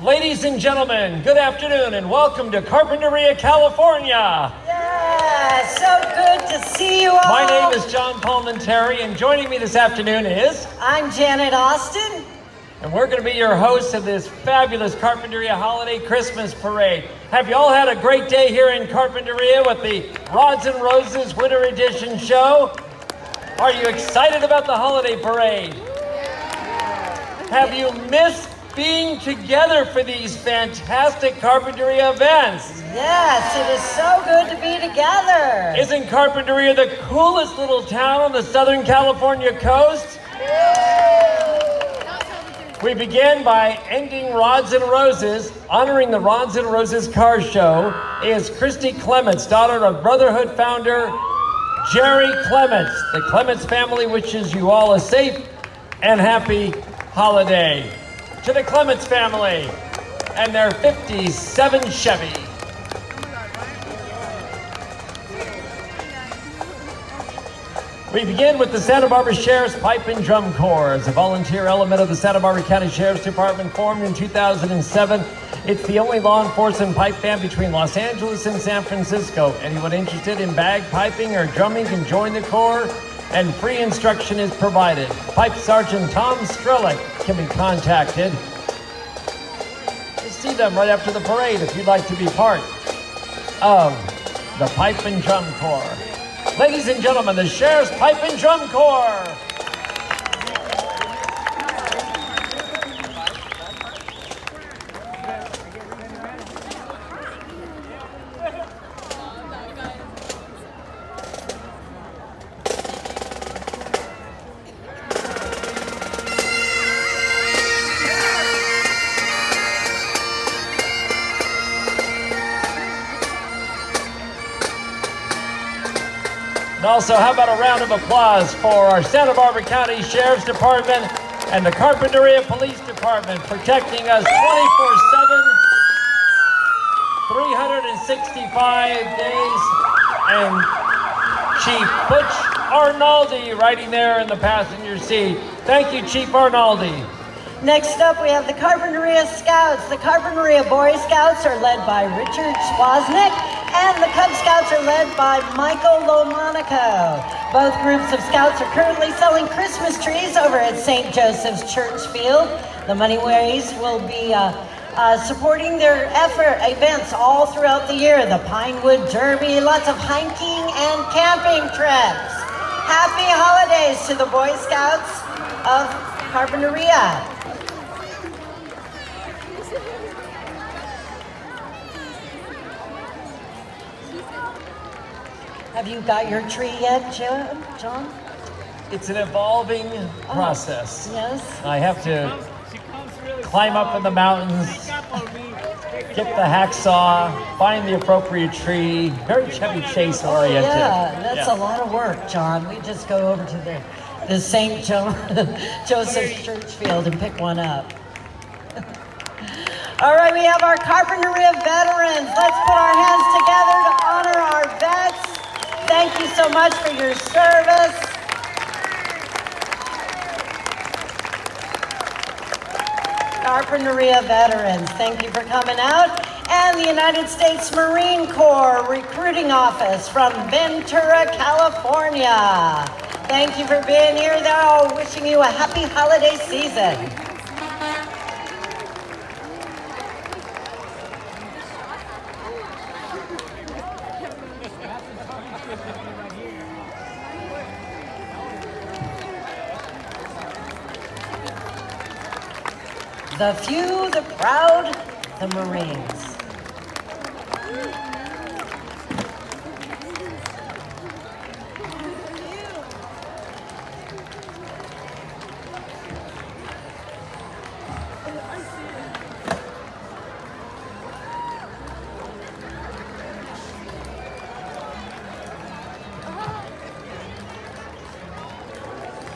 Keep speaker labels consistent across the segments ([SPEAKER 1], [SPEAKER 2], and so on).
[SPEAKER 1] Ladies and gentlemen, good afternoon and welcome to Carpinteria, California.
[SPEAKER 2] Yeah, so good to see you all.
[SPEAKER 1] My name is John Carpinteria, and joining me this afternoon is...
[SPEAKER 2] I'm Janet Austin.
[SPEAKER 1] And we're going to be your hosts of this fabulous Carpinteria Holiday Christmas Parade. Have you all had a great day here in Carpinteria with the Rods and Roses Winter Edition show? Are you excited about the holiday parade? Have you missed being together for these fantastic Carpinteria events?
[SPEAKER 2] Yes, it is so good to be together.
[SPEAKER 1] Isn't Carpinteria the coolest little town on the Southern California coast? We begin by ending Rods and Roses. Honoring the Rods and Roses car show is Christy Clements, daughter of Brotherhood founder Jerry Clements. The Clements family wishes you all a safe and happy holiday. To the Clements family and their 57 Chevy. We begin with the Santa Barbara Sheriff's Pipe and Drum Corps, a volunteer element of the Santa Barbara County Sheriff's Department formed in 2007. It's the only law enforcement pipe band between Los Angeles and San Francisco. Anyone interested in bagpiping or drumming can join the Corps, and free instruction is provided. Pipe Sergeant Tom Strelick can be contacted. You'll see them right after the parade if you'd like to be part of the Pipe and Drum Corps. Ladies and gentlemen, the Sheriff's Pipe and Drum Corps. Also, how about a round of applause for our Santa Barbara County Sheriff's Department and the Carpinteria Police Department protecting us 24/7, 365 days. And Chief Butch Arnaldi riding there in the passenger seat. Thank you, Chief Arnaldi.
[SPEAKER 2] Next up, we have the Carpinteria Scouts. The Carpinteria Boy Scouts are led by Richard Swaznick, and the Cub Scouts are led by Michael Lomonaco. Both groups of scouts are currently selling Christmas trees over at St. Joseph's Church Field. The money raised will be supporting their events all throughout the year. The Pinewood Derby, lots of hiking and camping trips. Happy holidays to the Boy Scouts of Carpinteria. Have you got your tree yet, John?
[SPEAKER 1] It's an evolving process.
[SPEAKER 2] Yes.
[SPEAKER 1] I have to climb up in the mountains, get the hacksaw, find the appropriate tree. Very Chevy Chase oriented.
[SPEAKER 2] Yeah, that's a lot of work, John. We just go over to the St. Joseph's Church Field and pick one up. All right, we have our Carpinteria veterans. Let's put our hands together to honor our vets. Thank you so much for your service. Carpinteria veterans, thank you for coming out. And the United States Marine Corps Recruiting Office from Ventura, California. Thank you for being here. They're all wishing you a happy holiday season. The few, the proud, the Marines.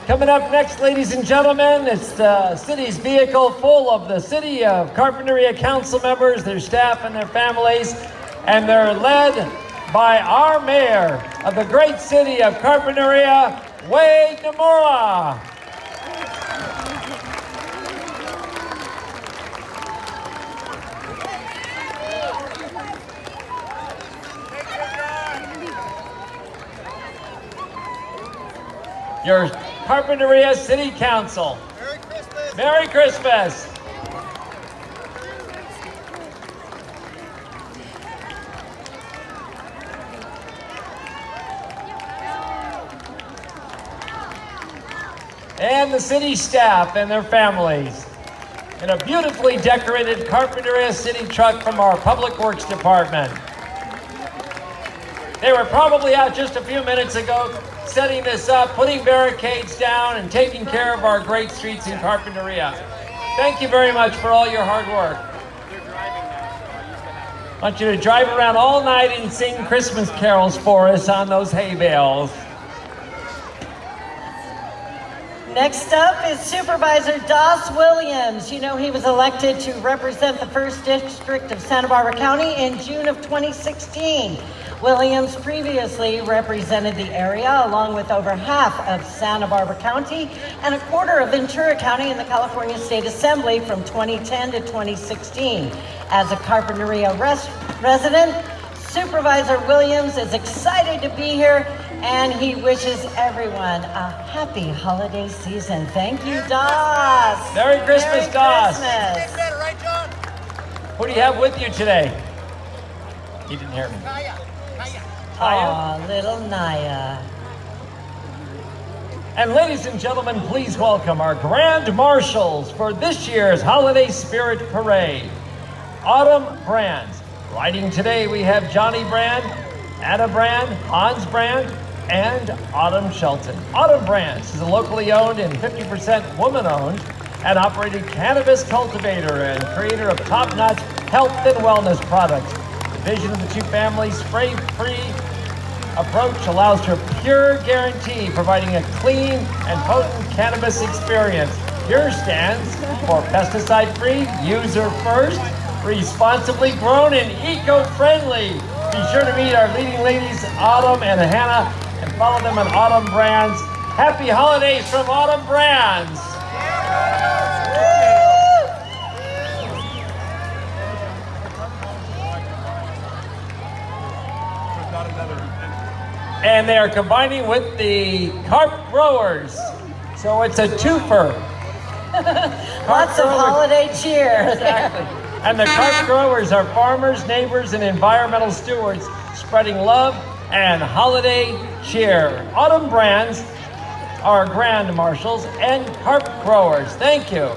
[SPEAKER 1] Coming up next, ladies and gentlemen, it's the city's vehicle full of the City of Carpinteria council members, their staff, and their families, and they're led by our mayor of the great city of Carpinteria, Wade Nomura. your Carpinteria City Council.
[SPEAKER 3] Merry Christmas!
[SPEAKER 1] Merry Christmas! And the city staff and their families in a beautifully decorated Carpinteria City truck from our Public Works Department. They were probably out just a few minutes ago setting this up, putting barricades down, and taking care of our great streets in Carpinteria. Thank you very much for all your hard work. I want you to drive around all night and sing Christmas carols for us on those hay bales.
[SPEAKER 2] Next up is Supervisor Dos Williams. You know, he was elected to represent the 1st District of Santa Barbara County in June of 2016. Williams previously represented the area along with over half of Santa Barbara County and a quarter of Ventura County in the California State Assembly from 2010 to 2016. As a Carpinteria resident, Supervisor Williams is excited to be here, and he wishes everyone a happy holiday season. Thank you, Dos.
[SPEAKER 1] Merry Christmas, Dos.
[SPEAKER 2] Christmas.
[SPEAKER 3] Right, John?
[SPEAKER 1] Who do you have with you today? You didn't hear me.
[SPEAKER 3] Kaya.
[SPEAKER 2] Aw, little Naya.
[SPEAKER 1] And ladies and gentlemen, please welcome our Grand Marshals for this year's Holiday Spirit Parade. Autumn Brands. Riding today, we have Johnny Brand, Anna Brand, Hans Brand, and Autumn Shelton. Autumn Brands is a locally owned and 50% woman-owned and operated cannabis cultivator and creator of top-notch health and wellness products. The vision of the two families' spray-free approach allows for pure guarantee, providing a clean and potent cannabis experience. Yours stands for pesticide-free, user-first, responsibly grown, and eco-friendly. Be sure to meet our leading ladies, Autumn and Hannah, and follow them on Autumn Brands. Happy holidays from Autumn Brands. And they are combining with the carp growers. So it's a twofer.
[SPEAKER 2] Lots of holiday cheer.
[SPEAKER 1] Exactly. And the carp growers are farmers, neighbors, and environmental stewards, spreading love and holiday cheer. Autumn Brands are Grand Marshals and carp growers. Thank you.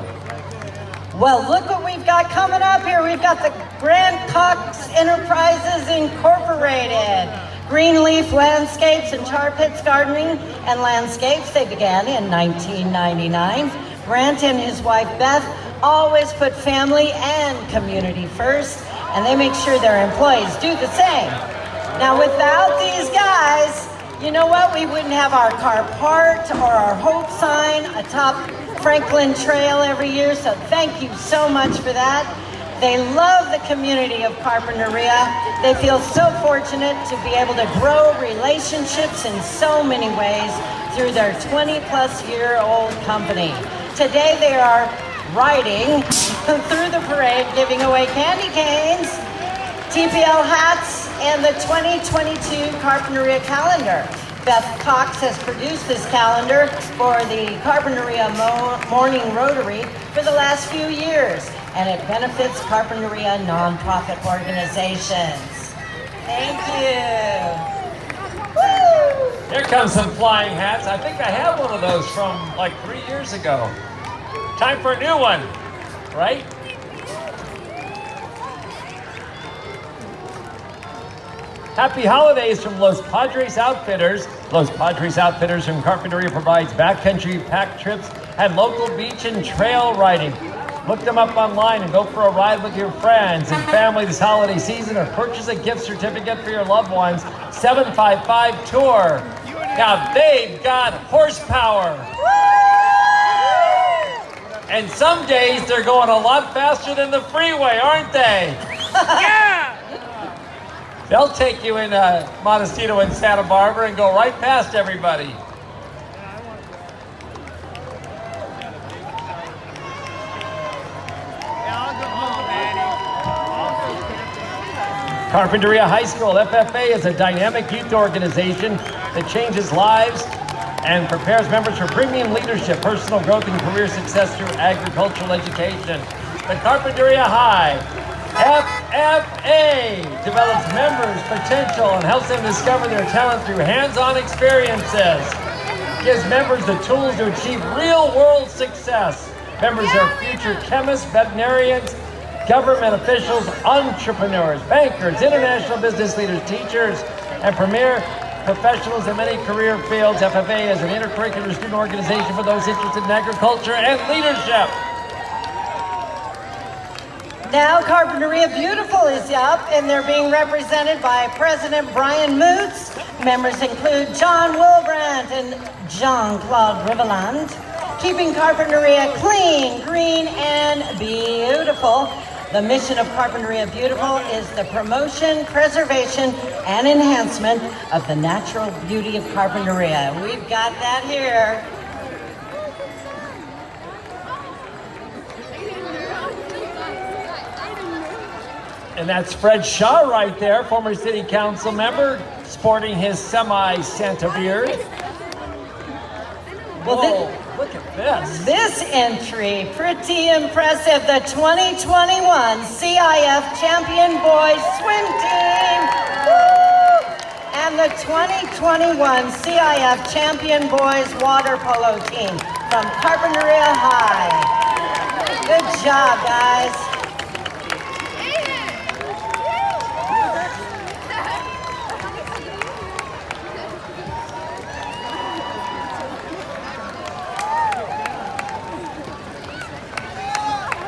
[SPEAKER 2] Well, look what we've got coming up here. We've got the Grand Cox Enterprises Incorporated. Greenleaf Landscapes and Char Pits Gardening and Landscapes. They began in 1999. Grant and his wife Beth always put family and community first, and they make sure their employees do the same. Now, without these guys, you know what? We wouldn't have our car parked or our hope sign atop Franklin Trail every year, so thank you so much for that. They love the community of Carpinteria. They feel so fortunate to be able to grow relationships in so many ways through their 20-plus-year-old company. Today they are riding through the parade, giving away candy canes, TPL hats, and the 2022 Carpinteria calendar. Beth Cox has produced this calendar for the Carpinteria Morning Rotary for the last few years, and it benefits Carpinteria nonprofit organizations. Thank you. Woo!
[SPEAKER 1] Here comes some flying hats. I think I have one of those from like 3 years ago. Time for a new one, right? Happy holidays from Los Padres Outfitters. Los Padres Outfitters from Carpinteria provides backcountry pack trips and local beach and trail riding. Look them up online and go for a ride with your friends and family this holiday season, or purchase a gift certificate for your loved ones. 755-TOUR. Now they've got horsepower. And some days they're going a lot faster than the freeway, aren't they? Yeah! They'll take you in Montecito and Santa Barbara and go right past everybody. Carpinteria High School, FFA, is a dynamic youth organization that changes lives and prepares members for premium leadership, personal growth, and career success through agricultural education. The Carpinteria High FFA develops members' potential and helps them discover their talent through hands-on experiences. Gives members the tools to achieve real-world success. Members are future chemists, veterinarians, government officials, entrepreneurs, bankers, international business leaders, teachers, and premier professionals in many career fields. FFA is an intercurricular student organization for those interested in agriculture and leadership.
[SPEAKER 2] Now Carpinteria Beautiful is up, and they're being represented by President Brian Moots. Members include John Wilbrandt and Jean-Claude Riveland. Keeping Carpinteria clean, green, and beautiful. The mission of Carpinteria Beautiful is the promotion, preservation, and enhancement of the natural beauty of Carpinteria. We've got that here.
[SPEAKER 1] And that's Fred Shaw right there, former city council member, sporting his semi-Santa beard.
[SPEAKER 2] Well,
[SPEAKER 1] whoa, look at this.
[SPEAKER 2] This entry, pretty impressive. The 2021 CIF Champion Boys Swim Team. Woo! And the 2021 CIF Champion Boys Water Polo Team from Carpinteria High. Good job, guys.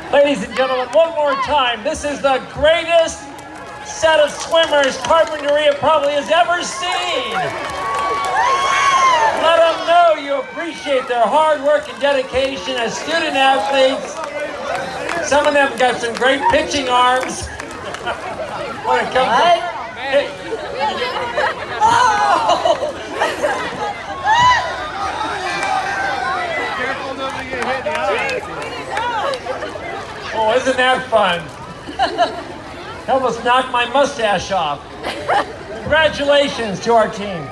[SPEAKER 1] Ladies and gentlemen, one more time, this is the greatest set of swimmers Carpinteria probably has ever seen. Let them know you appreciate their hard work and dedication as student athletes. Some of them got some great pitching arms. When it comes to... Hey.
[SPEAKER 2] Oh!
[SPEAKER 1] Oh, isn't that fun? Almost knocked my mustache off. Congratulations to our team.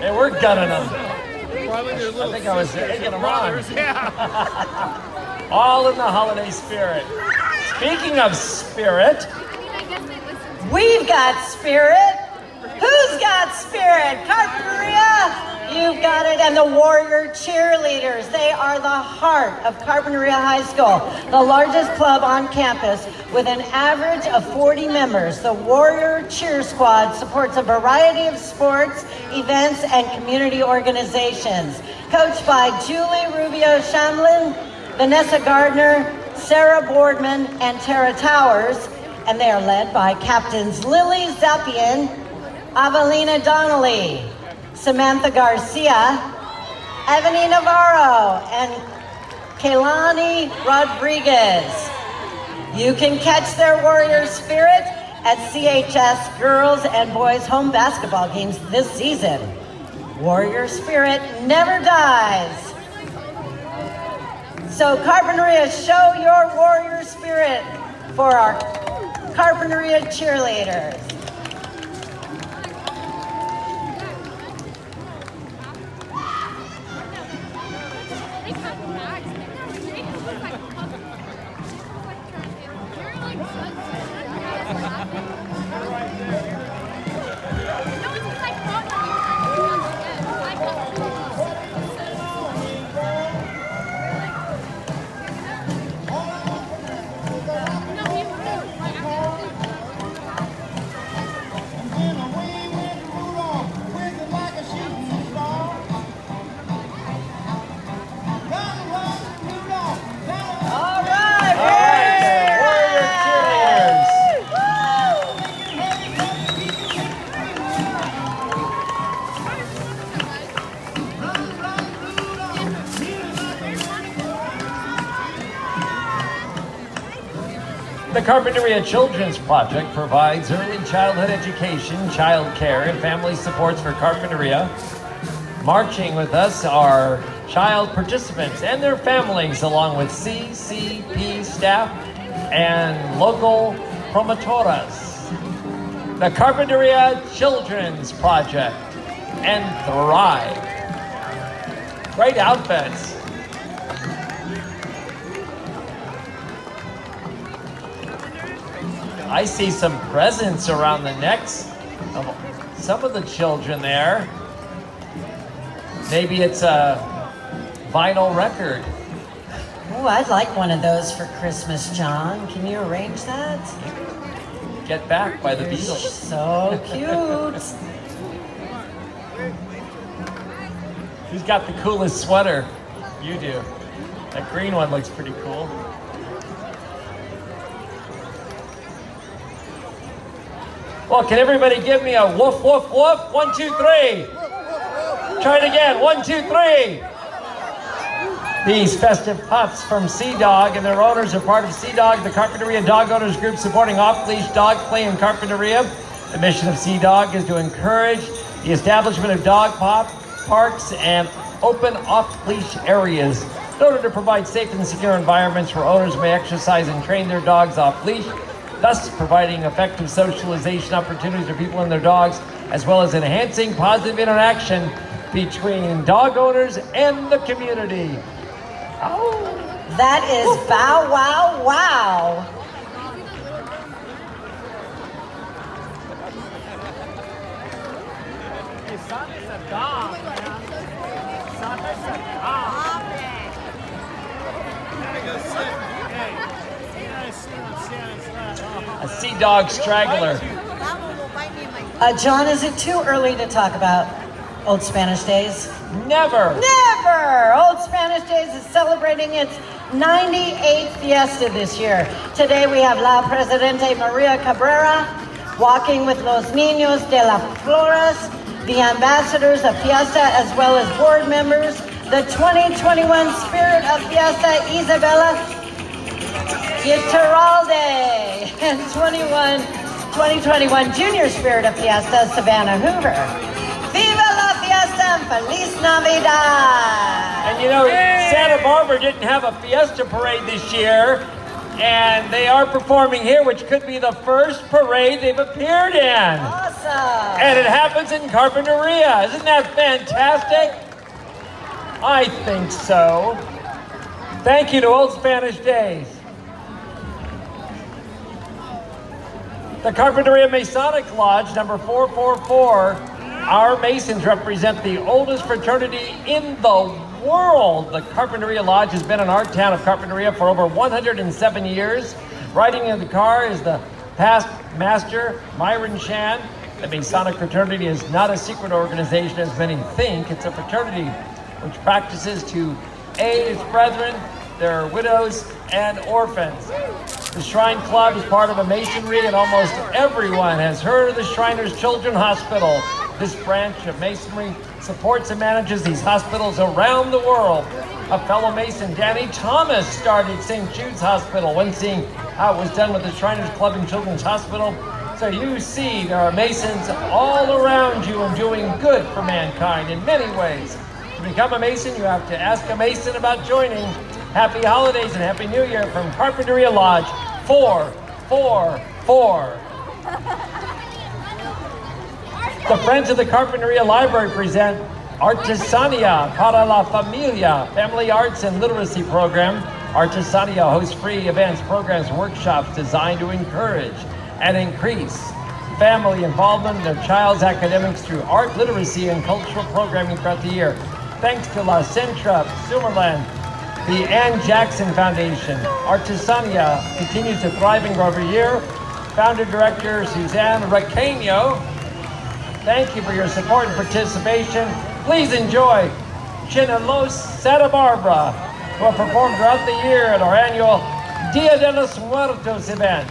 [SPEAKER 1] Hey, we're gunning them. I think I was egging them on. All in the holiday spirit. Speaking of spirit,
[SPEAKER 2] we've got spirit. Who's got spirit? Carpinteria, you've got it. And the Warrior Cheerleaders. They are the heart of Carpinteria High School, the largest club on campus with an average of 40 members. The Warrior Cheer Squad supports a variety of sports, events, and community organizations. Coached by Julie Rubio Shamlin, Vanessa Gardner, Sarah Boardman, and Tara Towers. And they are led by Captains Lily Zappian, Avelina Donnelly, Samantha Garcia, Ebony Navarro, and Kaylani Rodriguez. You can catch their warrior spirit at CHS girls and boys home basketball games this season. Warrior spirit never dies. So Carpinteria, show your warrior spirit for our Carpinteria cheerleaders.
[SPEAKER 1] The Carpinteria Children's Project provides early childhood education, child care, and family supports for Carpinteria. Marching with us are child participants and their families, along with CCP staff and local promotoras. The Carpinteria Children's Project and Thrive. Great outfits. I see some presents around the necks of some of the children there. Maybe it's a vinyl record.
[SPEAKER 2] Oh, I'd like one of those for Christmas, John. Can you arrange that?
[SPEAKER 1] Get Back by the
[SPEAKER 2] You're
[SPEAKER 1] Beatles.
[SPEAKER 2] so cute.
[SPEAKER 1] Who's got the coolest sweater? You do. That green one looks pretty cool. Well, can everybody give me a woof, woof, woof? 1, 2, 3. Try it again. 1, 2, 3. These festive pups from Sea Dog and their owners are part of Sea Dog, the Carpinteria Dog Owners Group supporting off-leash dog play in Carpinteria. The mission of Sea Dog is to encourage the establishment of dog parks and open off-leash areas in order to provide safe and secure environments where owners may exercise and train their dogs off-leash, thus providing effective socialization opportunities for people and their dogs, as well as enhancing positive interaction between dog owners and the community. Oh.
[SPEAKER 2] That is bow wow wow.
[SPEAKER 3] Son is a dog, man. Son is a dog.
[SPEAKER 1] A Sea Dog straggler.
[SPEAKER 2] John, is it too early to talk about Old Spanish Days?
[SPEAKER 1] Never.
[SPEAKER 2] Never! Old Spanish Days is celebrating its 98th fiesta this year. Today we have La Presidente Maria Cabrera walking with Los Niños de las Flores, the ambassadors of Fiesta, as well as board members, the 2021 Spirit of Fiesta, Isabella Iturralde, and 2021 Junior Spirit of Fiesta, Savannah Hoover. Viva la Fiesta and Feliz Navidad!
[SPEAKER 1] And you know, Santa Barbara didn't have a Fiesta parade this year, and they are performing here, which could be the first parade they've appeared in.
[SPEAKER 2] Awesome!
[SPEAKER 1] And it happens in Carpinteria. Isn't that fantastic? I think so. Thank you to Old Spanish Days. The Carpinteria Masonic Lodge, number 444. Our Masons represent the oldest fraternity in the world. The Carpinteria Lodge has been in our town of Carpinteria for over 107 years. Riding in the car is the past master, Myron Shan. The Masonic fraternity is not a secret organization as many think. It's a fraternity which practices to aid its brethren, their widows, and orphans. The Shrine Club is part of a masonry, and almost everyone has heard of the Shriners Children's Hospital. This branch of masonry supports and manages these hospitals around the world. A fellow Mason, Danny Thomas, started St. Jude's Hospital when seeing how it was done with the Shriners Club and Children's Hospital. So you see there are Masons all around you and doing good for mankind in many ways. To become a Mason, you have to ask a Mason about joining. Happy holidays and Happy New Year from Carpinteria Lodge 444. The Friends of the Carpinteria Library present Artesania para la Familia, Family Arts and Literacy Program. Artesania hosts free events, programs, and workshops designed to encourage and increase family involvement in their child's academics through art, literacy, and cultural programming throughout the year. Thanks to La Centra, Sumerland, the Ann Jackson Foundation. Artesania continues to thrive and grow every year. Founder-Director Suzanne Raqueño, thank you for your support and participation. Please enjoy Chinelos Santa Barbara, who have performed throughout the year at our annual Dia de los Muertos event.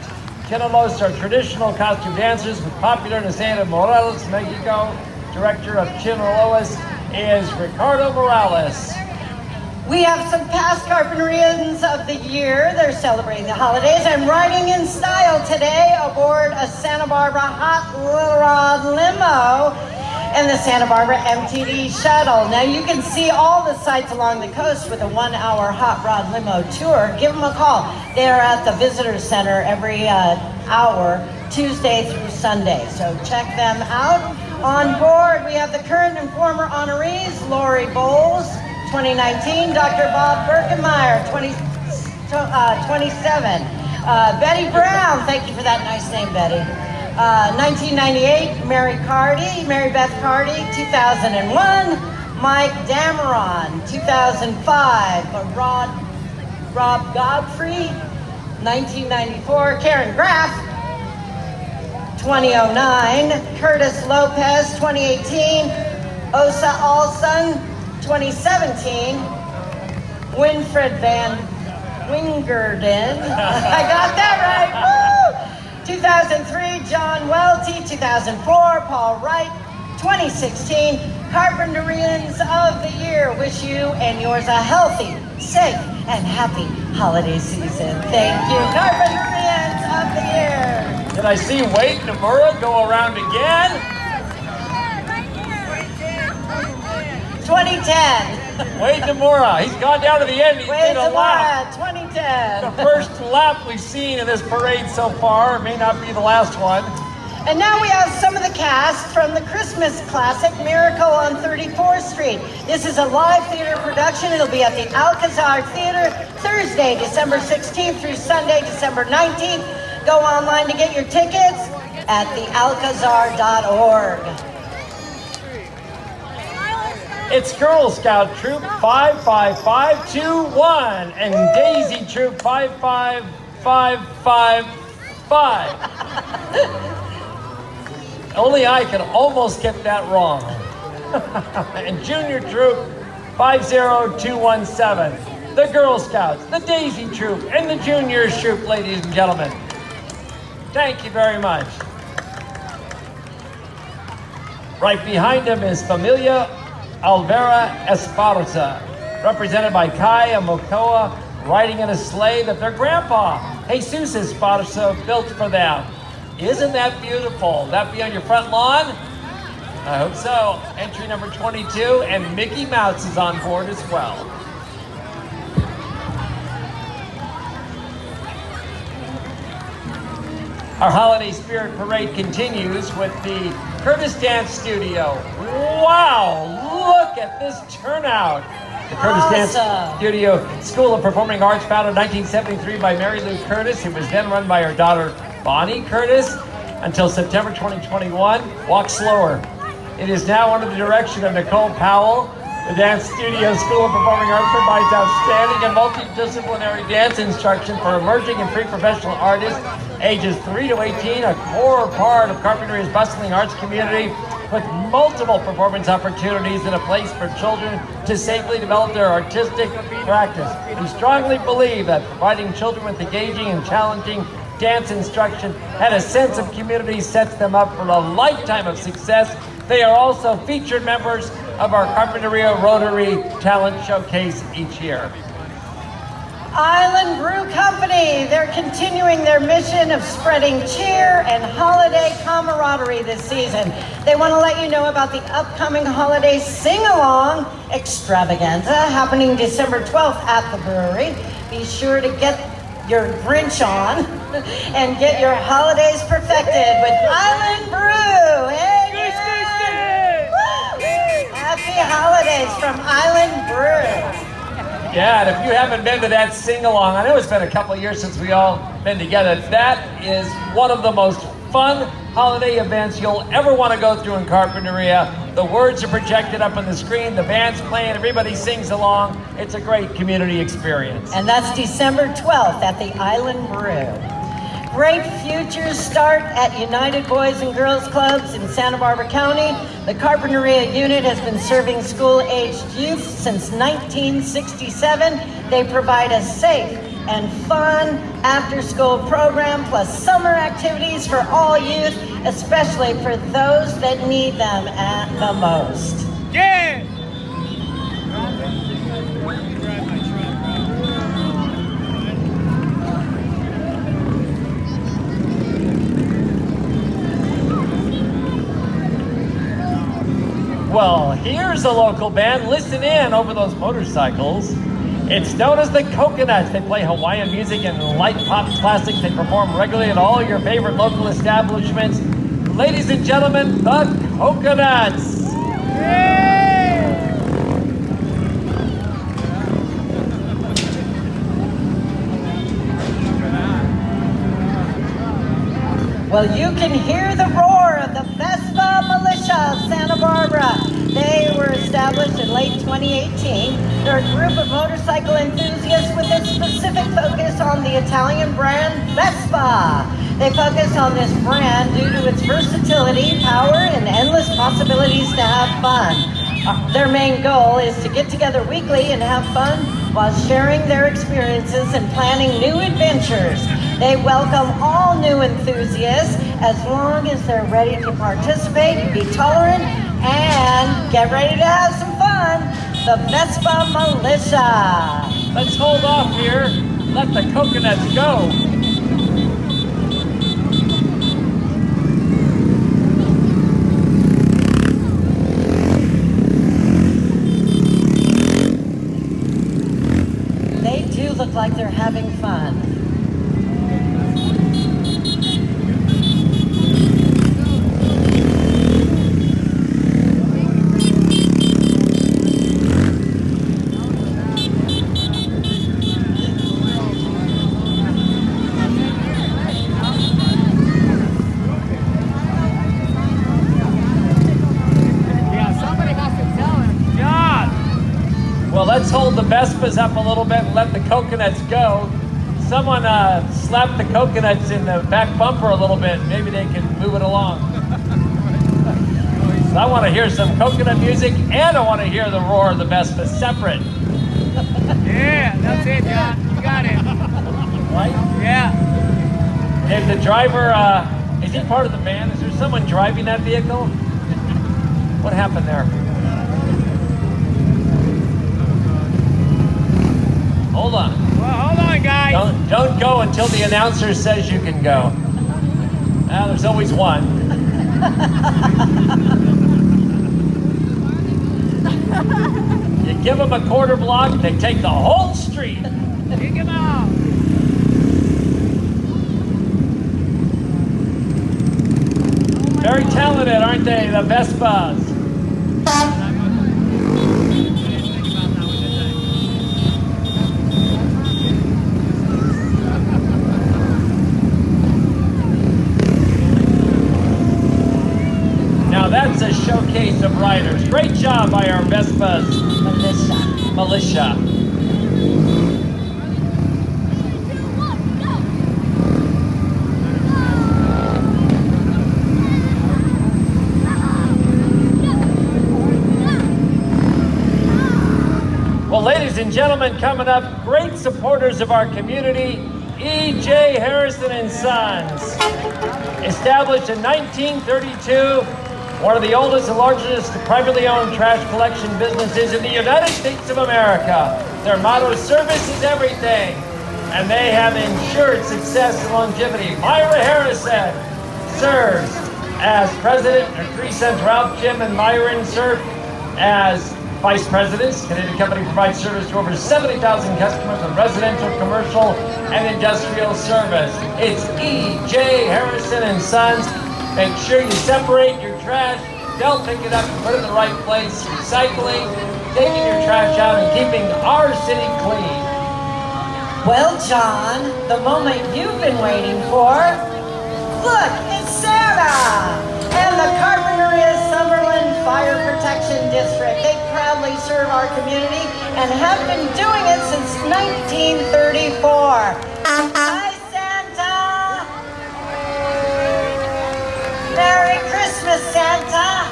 [SPEAKER 1] Chinelos are traditional costume dancers with popular in the state of Morelos, Mexico. Director of Chinelos is Ricardo Morales.
[SPEAKER 2] We have some past Carpinterians of the year. They're celebrating the holidays and riding in style today aboard a Santa Barbara hot rod limo and the Santa Barbara MTD shuttle. Now you can see all the sights along the coast with a 1-hour hot rod limo tour. Give them a call. They are at the Visitor Center every hour, Tuesday through Sunday. So check them out. On board, we have the current and former honorees, Lori Bowles, 2019, Dr. Bob Birkenmeyer, 27. Betty Brown, thank you for that nice name, Betty. 1998, Mary Beth Cardy, 2001. Mike Dameron, 2005. Rob Godfrey, 1994. Karen Graff, 2009. Curtis Lopez, 2018. Osa Alson, 2017. Winfred Van Wingerden, I got that right, woo! 2003, John Welty, 2004, Paul Wright, 2016, Carpenterians of the Year. Wish you and yours a healthy, safe, and happy holiday season. Thank you, Carpenterians of the Year.
[SPEAKER 1] Did I see Wade Nomura go around again?
[SPEAKER 2] 2010.
[SPEAKER 1] Wade Nomura, he's gone down to the end. He's
[SPEAKER 2] Wade
[SPEAKER 1] made a lap.
[SPEAKER 2] Nomura, 2010.
[SPEAKER 1] The first lap we've seen in this parade so far. It may not be the last one.
[SPEAKER 2] And now we have some of the cast from the Christmas classic Miracle on 34th Street. This is a live theater production. It'll be at the Alcazar Theater Thursday, December 16th through Sunday, December 19th. Go online to get your tickets at thealcazar.org.
[SPEAKER 1] It's Girl Scout Troop 55521 and Daisy Troop 55555. Only I can almost get that wrong. And Junior Troop 50217. The Girl Scouts, the Daisy Troop, and the Junior Troop, ladies and gentlemen. Thank you very much. Right behind them is Familia Alvera Esparza, represented by Kai and Mokoa, riding in a sleigh that their grandpa, Jesus Esparza, built for them. Isn't that beautiful? That be on your front lawn? I hope so. Entry number 22, and Mickey Mouse is on board as well. Our Holiday Spirit Parade continues with the Curtis Dance Studio. Wow, look at this turnout. The Curtis Dance Studio, School of Performing Arts, founded in 1973 by Mary Lou Curtis, who was then run by her daughter Bonnie Curtis until September 2021. Walk slower. It is now under the direction of Nicole Powell. The Dance Studio School of Performing Arts provides outstanding and multidisciplinary dance instruction for emerging and pre-professional artists ages 3 to 18, a core part of Carpenteria's bustling arts community with multiple performance opportunities and a place for children to safely develop their artistic practice. We strongly believe that providing children with engaging and challenging dance instruction and a sense of community sets them up for a lifetime of success. They are also featured members of our Carpinteria Rotary Talent Showcase each year.
[SPEAKER 2] Island Brew Company, they're continuing their mission of spreading cheer and holiday camaraderie this season. They want to let you know about the upcoming holiday sing-along extravaganza happening December 12th at the brewery. Be sure to get your Grinch on and get your holidays perfected with Island Brew. Hey, happy holidays from Island Brew.
[SPEAKER 1] Yeah, and if you haven't been to that sing-along, I know it's been a couple of years since we all been together. That is one of the most fun holiday events you'll ever want to go through in Carpinteria. The words are projected up on the screen, the band's playing, everybody sings along. It's a great community experience.
[SPEAKER 2] And that's December 12th at the Island Brew. Great futures start at United Boys and Girls Clubs in Santa Barbara County. The Carpinteria unit has been serving school-aged youth since 1967. They provide a safe and fun after-school program plus summer activities for all youth, especially for those that need them at the most.
[SPEAKER 3] Yeah!
[SPEAKER 1] Well, here's a local band. Listen in over those motorcycles. It's known as the Coconuts. They play Hawaiian music and light pop classics. They perform regularly at all your favorite local establishments. Ladies and gentlemen, the Coconuts.
[SPEAKER 3] Yeah!
[SPEAKER 2] Well, you can hear the roar of the Vespa Militia of Santa Barbara. They were established in late 2018. They're a group of motorcycle enthusiasts with a specific focus on the Italian brand Vespa. They focus on this brand due to its versatility, power, and endless possibilities to have fun. Their main goal is to get together weekly and have fun while sharing their experiences and planning new adventures. They welcome all new enthusiasts as long as they're ready to participate, be tolerant, and get ready to have some fun. The Vespa Militia.
[SPEAKER 1] Let's hold off here. Let the coconuts go.
[SPEAKER 2] They do look like they're having fun.
[SPEAKER 1] Let's hold the Vespas up a little bit and let the coconuts go. Someone slapped the coconuts in the back bumper a little bit. Maybe they can move it along. So I want to hear some coconut music, and I want to hear the roar of the Vespa separate.
[SPEAKER 3] Yeah, that's it, John. You got it.
[SPEAKER 1] Right?
[SPEAKER 3] Yeah.
[SPEAKER 1] Is the driver, is he part of the band? Is there someone driving that vehicle? What happened there? Hold on.
[SPEAKER 3] Well, hold on, guys.
[SPEAKER 1] Don't go until the announcer says you can go. Now, there's always one. You give them a quarter block, they take the whole street.
[SPEAKER 3] Kick him out.
[SPEAKER 1] Very talented, aren't they, the Vespas? That's a showcase of riders. Great job by our Vespas Militia. Well, ladies and gentlemen, coming up, great supporters of our community, E.J. Harrison and Sons. Established in 1932, one of the oldest and largest privately owned trash collection businesses in the United States of America. Their motto is service is everything, and they have ensured success and longevity. Myra Harrison serves as president. Her three sons, Ralph, Jim, and Myron, serve as vice presidents. Canadian company provides service to over 70,000 customers in residential, commercial, and industrial service. It's E.J. Harrison and Sons. Make sure you separate your trash. They'll pick it up and put it in the right place. Recycling, taking your trash out, and keeping our city clean.
[SPEAKER 2] Well, John, the moment you've been waiting for. Look, it's Santa! And the Carpinteria Summerlin Fire Protection District. They proudly serve our community and have been doing it since 1934. Hi, Santa! Merry Christmas, Santa!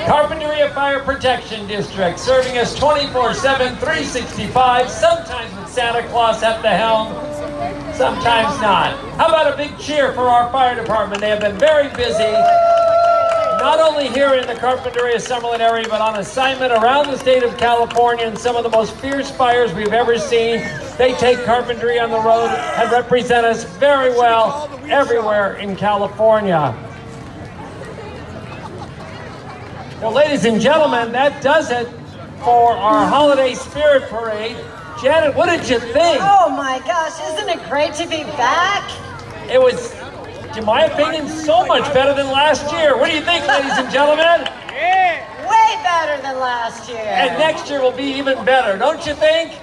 [SPEAKER 1] Carpinteria Fire Protection District, serving us 24/7, 365, sometimes with Santa Claus at the helm, sometimes not. How about a big cheer for our fire department? They have been very busy, not only here in the Carpinteria Summerlin area, but on assignment around the state of California, and some of the most fierce fires we've ever seen. They take carpentry on the road and represent us very well everywhere in California. Well, ladies and gentlemen, that does it for our Holiday Spirit Parade. Janet, what did you think?
[SPEAKER 2] Oh my gosh, isn't it great to be back?
[SPEAKER 1] It was, in my opinion, so much better than last year. What do you think, ladies and gentlemen?
[SPEAKER 3] Yeah.
[SPEAKER 2] Way better than last year.
[SPEAKER 1] And next year will be even better, don't you think?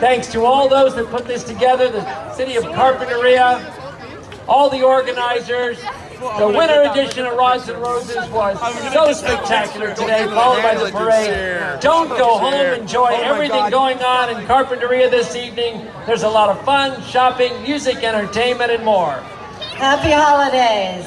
[SPEAKER 1] Thanks to all those that put this together, the city of Carpinteria, all the organizers. The winter edition of Rods and Roses was so spectacular today, followed by the parade. Don't go home, enjoy everything going on in Carpinteria this evening. There's a lot of fun, shopping, music, entertainment, and more.
[SPEAKER 2] Happy holidays.